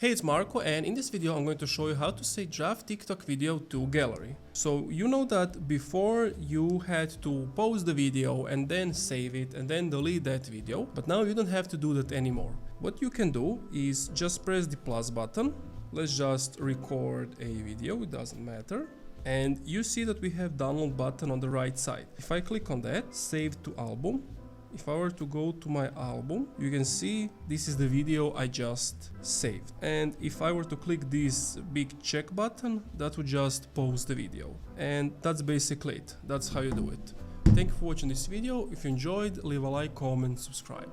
Hey, it's Marco, and in this video I'm going to show you how to save draft TikTok video to gallery. So you know that before you had to pause the video and then save it and then delete that video, but now you don't have to do that anymore. What you can do is just press the plus button. Let's just record a video, it doesn't matter. And you see that we have download button on the right side. If I click on that, save to album. If I were to go to my album, you can see this is the video I just saved. And if I were to click this big check button, that would just pause the video. And that's basically it. That's how you do it. Thank you for watching this video. If you enjoyed, leave a like, comment, subscribe.